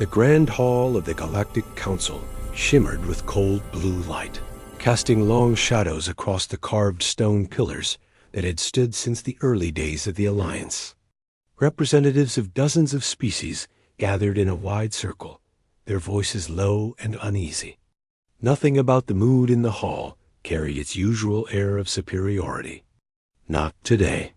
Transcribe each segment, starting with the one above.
The Grand Hall of the Galactic Council shimmered with cold blue light, casting long shadows across the carved stone pillars that had stood since the early days of the Alliance. Representatives of dozens of species gathered in a wide circle, their voices low and uneasy. Nothing about the mood in the hall carried its usual air of superiority. Not today.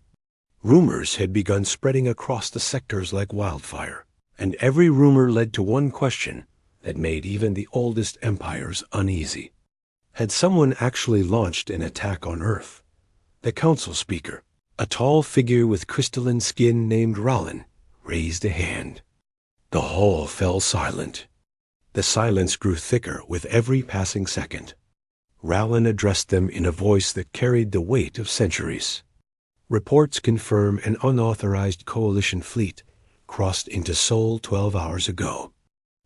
Rumors had begun spreading across the sectors like wildfire, and every rumor led to one question that made even the oldest empires uneasy. Had someone actually launched an attack on Earth? The council speaker, a tall figure with crystalline skin named Rallen, raised a hand. The hall fell silent. The silence grew thicker with every passing second. Rallen addressed them in a voice that carried the weight of centuries. Reports confirm an unauthorized coalition fleet crossed into Sol 12 hours ago.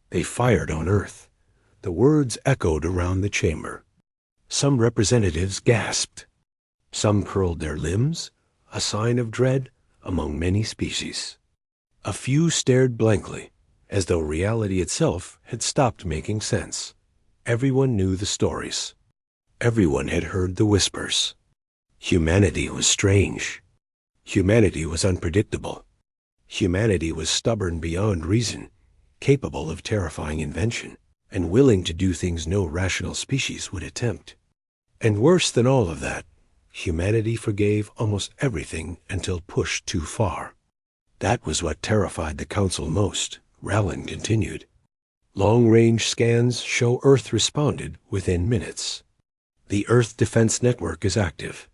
They fired on Earth. The words echoed around the chamber. Some representatives gasped. Some curled their limbs, a sign of dread among many species. A few stared blankly, as though reality itself had stopped making sense. Everyone knew the stories. Everyone had heard the whispers. Humanity was strange. Humanity was unpredictable. Humanity was stubborn beyond reason, capable of terrifying invention, and willing to do things no rational species would attempt. And worse than all of that, humanity forgave almost everything until pushed too far. That was what terrified the Council most, Rallen continued. Long-range scans show Earth responded within minutes. The Earth Defense Network is active.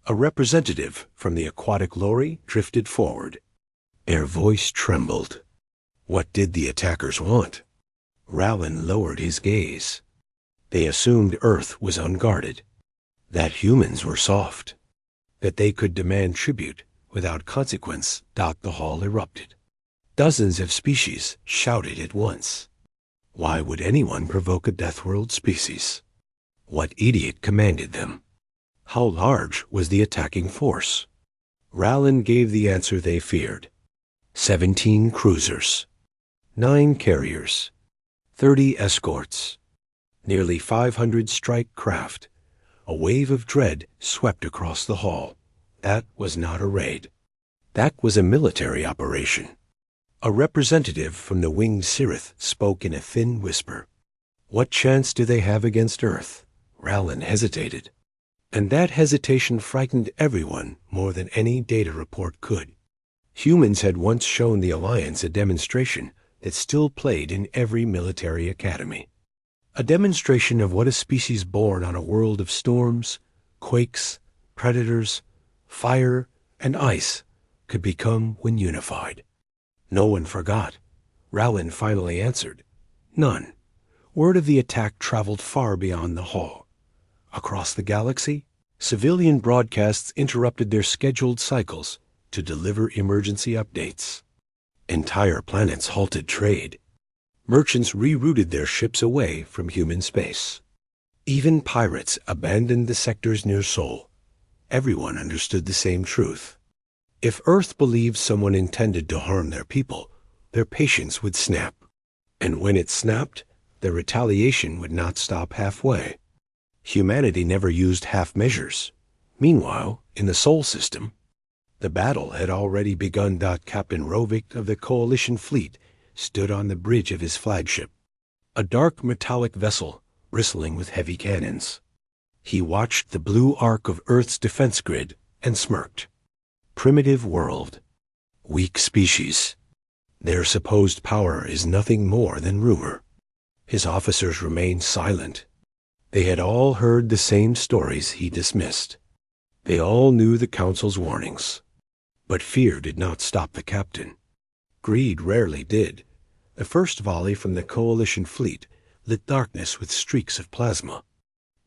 A representative from the aquatic lorry drifted forward. Their voice trembled. What did the attackers want? Rallen lowered his gaze. They assumed Earth was unguarded, that humans were soft, that they could demand tribute without consequence. The hall erupted. Dozens of species shouted at once. Why would anyone provoke a Deathworld species? What idiot commanded them? How large was the attacking force? Rallen gave the answer they feared. 17 cruisers, 9 carriers, 30 escorts, nearly 500 strike craft. A wave of dread swept across the hall. That was not a raid. That was a military operation. A representative from the winged Cirith spoke in a thin whisper. What chance do they have against Earth? Rallen hesitated. And that hesitation frightened everyone more than any data report could. Humans had once shown the Alliance a demonstration that still played in every military academy. A demonstration of what a species born on a world of storms, quakes, predators, fire, and ice could become when unified. No one forgot. Rallen finally answered. None. Word of the attack traveled far beyond the hall. Across the galaxy, civilian broadcasts interrupted their scheduled cycles to deliver emergency updates. Entire planets halted trade. Merchants rerouted their ships away from human space. Even pirates abandoned the sectors near Sol. Everyone understood the same truth. If Earth believed someone intended to harm their people, their patience would snap. And when it snapped, their retaliation would not stop halfway. Humanity never used half measures. Meanwhile, in the Sol system, the battle had already begun. Captain Rovik of the Coalition fleet stood on the bridge of his flagship, a dark metallic vessel bristling with heavy cannons. He watched the blue arc of Earth's defense grid and smirked. Primitive world. Weak species. Their supposed power is nothing more than rumor. His officers remained silent. They had all heard the same stories he dismissed. They all knew the Council's warnings. But fear did not stop the captain. Greed rarely did. The first volley from the Coalition fleet lit darkness with streaks of plasma.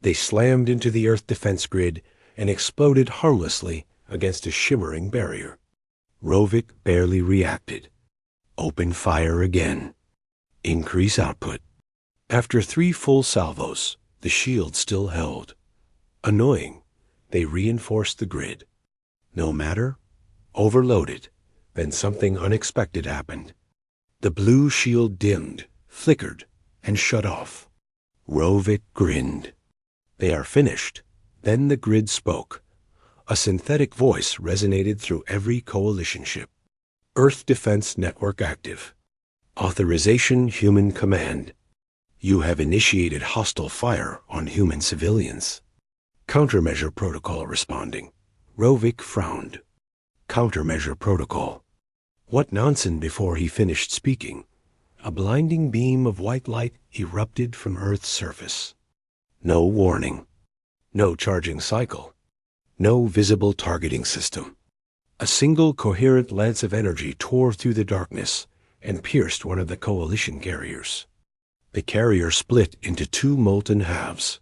They slammed into the Earth defense grid and exploded harmlessly against a shimmering barrier. Rovik barely reacted. Open fire again. Increase output. After 3 full salvos, the shield still held. Annoying, they reinforced the grid. No matter? Overloaded. Then something unexpected happened. The blue shield dimmed, flickered, and shut off. Rovik grinned. "They are finished." Then the grid spoke. A synthetic voice resonated through every coalition ship. "Earth Defense Network active. Authorization human command. You have initiated hostile fire on human civilians." Countermeasure protocol responding. Rovik frowned. Countermeasure protocol. What nonsense! Before he finished speaking, a blinding beam of white light erupted from Earth's surface. No warning. No charging cycle. No visible targeting system. A single coherent lance of energy tore through the darkness and pierced one of the coalition carriers. The carrier split into two molten halves.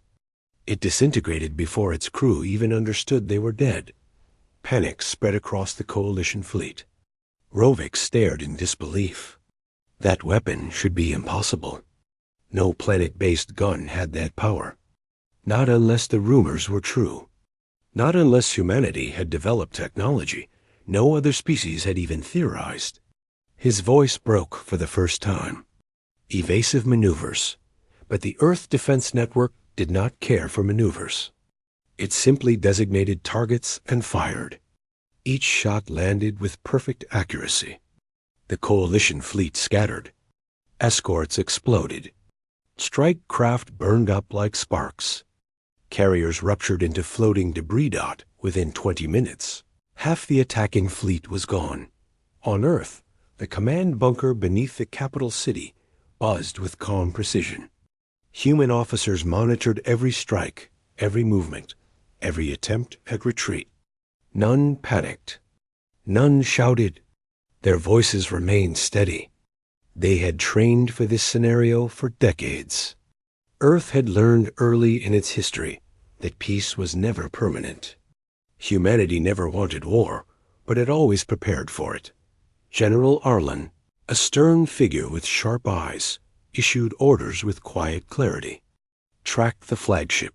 It disintegrated before its crew even understood they were dead. Panic spread across the coalition fleet. Rovik stared in disbelief. That weapon should be impossible. No planet-based gun had that power. Not unless the rumors were true. Not unless humanity had developed technology no other species had even theorized. His voice broke for the first time. Evasive maneuvers. But the Earth Defense Network did not care for maneuvers. It simply designated targets and fired. Each shot landed with perfect accuracy. The coalition fleet scattered. Escorts exploded. Strike craft burned up like sparks. Carriers ruptured into floating debris dot within 20 minutes. Half the attacking fleet was gone. On Earth, the command bunker beneath the capital city buzzed with calm precision. Human officers monitored every strike, every movement, every attempt at retreat. None panicked. None shouted. Their voices remained steady. They had trained for this scenario for decades. Earth had learned early in its history that peace was never permanent. Humanity never wanted war, but had always prepared for it. General Arlen, a stern figure with sharp eyes, issued orders with quiet clarity. Track the flagship.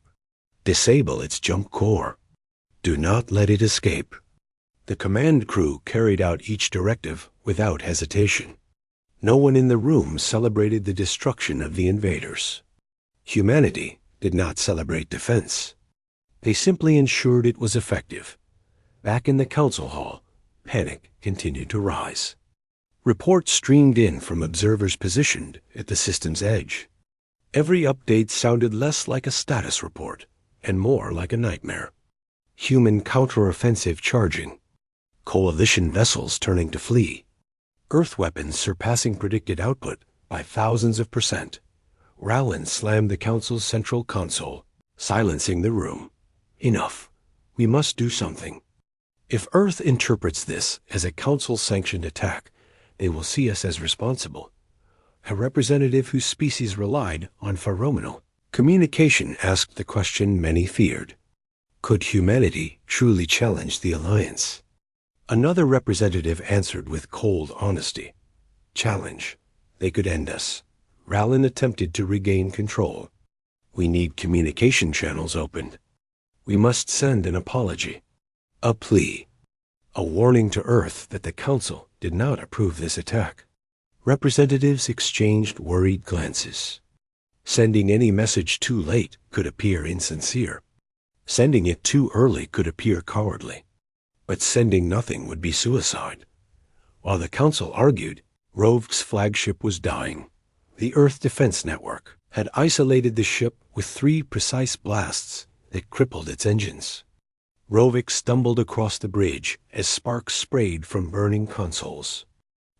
Disable its jump core. Do not let it escape. The command crew carried out each directive without hesitation. No one in the room celebrated the destruction of the invaders. Humanity did not celebrate defense. They simply ensured it was effective. Back in the council hall, panic continued to rise. Reports streamed in from observers positioned at the system's edge. Every update sounded less like a status report and more like a nightmare. Human counteroffensive charging. Coalition vessels turning to flee. Earth weapons surpassing predicted output by thousands of %. Rowland slammed the council's central console, silencing the room. Enough. We must do something. If Earth interprets this as a council-sanctioned attack, they will see us as responsible. A representative whose species relied on pheromonal communication asked the question many feared. Could humanity truly challenge the alliance? Another representative answered with cold honesty. Challenge. They could end us. Rowland attempted to regain control. We need communication channels opened. We must send an apology. A plea. A warning to Earth that the Council did not approve this attack. Representatives exchanged worried glances. Sending any message too late could appear insincere. Sending it too early could appear cowardly. But sending nothing would be suicide. While the Council argued, Rovik's flagship was dying. The Earth Defense Network had isolated the ship with 3 precise blasts that crippled its engines. Rovik stumbled across the bridge as sparks sprayed from burning consoles.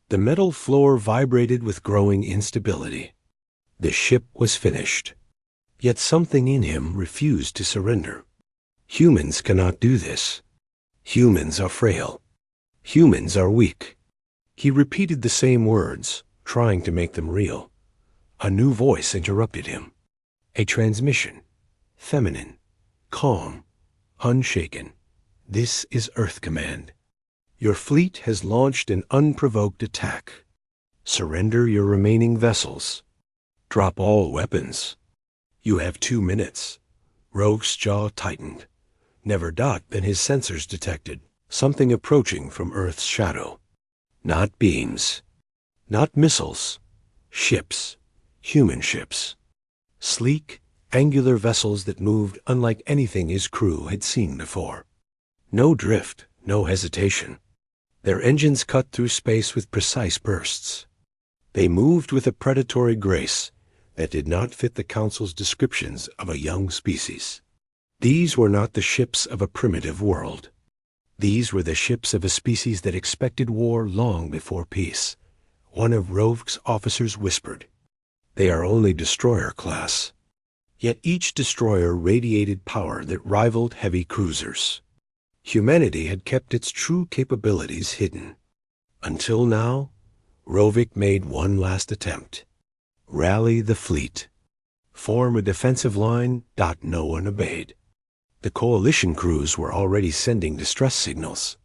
The metal floor vibrated with growing instability. The ship was finished. Yet something in him refused to surrender. Humans cannot do this. Humans are frail. Humans are weak. He repeated the same words, trying to make them real. A new voice interrupted him. A transmission. Feminine. Calm. Unshaken. This is Earth Command. Your fleet has launched an unprovoked attack. Surrender your remaining vessels. Drop all weapons. You have 2 minutes. Rovik's jaw tightened. Never then his sensors detected something approaching from Earth's shadow. Not beams. Not missiles. Ships. Human ships. Sleek, angular vessels that moved unlike anything his crew had seen before. No drift, no hesitation. Their engines cut through space with precise bursts. They moved with a predatory grace that did not fit the Council's descriptions of a young species. These were not the ships of a primitive world. These were the ships of a species that expected war long before peace. One of Rovik's officers whispered, "They are only destroyer class." Yet each destroyer radiated power that rivaled heavy cruisers. Humanity had kept its true capabilities hidden. Until now, Rovik made one last attempt. Rally the fleet. Form a defensive line. No one obeyed. The coalition crews were already sending distress signals.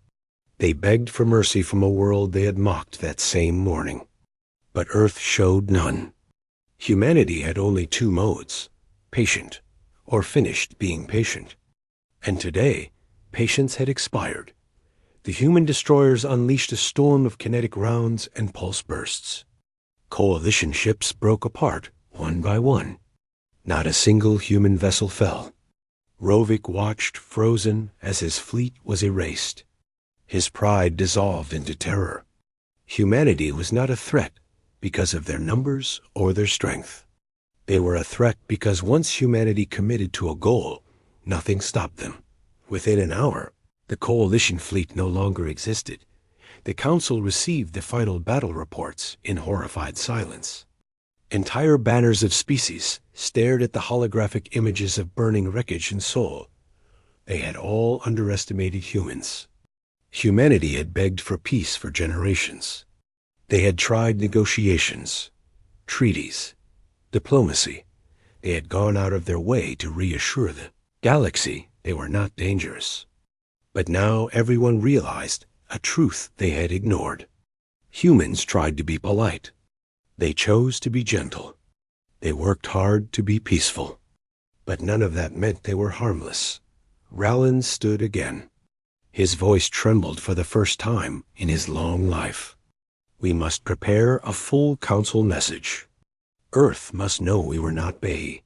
They begged for mercy from a world they had mocked that same morning. But Earth showed none. Humanity had only two modes: patient, or finished being patient. And today, patience had expired. The human destroyers unleashed a storm of kinetic rounds and pulse bursts. Coalition ships broke apart, one by one. Not a single human vessel fell. Rovik watched, frozen, as his fleet was erased. His pride dissolved into terror. Humanity was not a threat because of their numbers or their strength. They were a threat because once humanity committed to a goal, nothing stopped them. Within an hour, the coalition fleet no longer existed. The Council received the final battle reports in horrified silence. Entire banners of species stared at the holographic images of burning wreckage and soul. They had all underestimated humans. Humanity had begged for peace for generations. They had tried negotiations, treaties, diplomacy. They had gone out of their way to reassure the galaxy they were not dangerous. But now everyone realized a truth they had ignored. Humans tried to be polite. They chose to be gentle. They worked hard to be peaceful. But none of that meant they were harmless. Rallin stood again. His voice trembled for the first time in his long life. We must prepare a full Council message. Earth must know we were not Bay.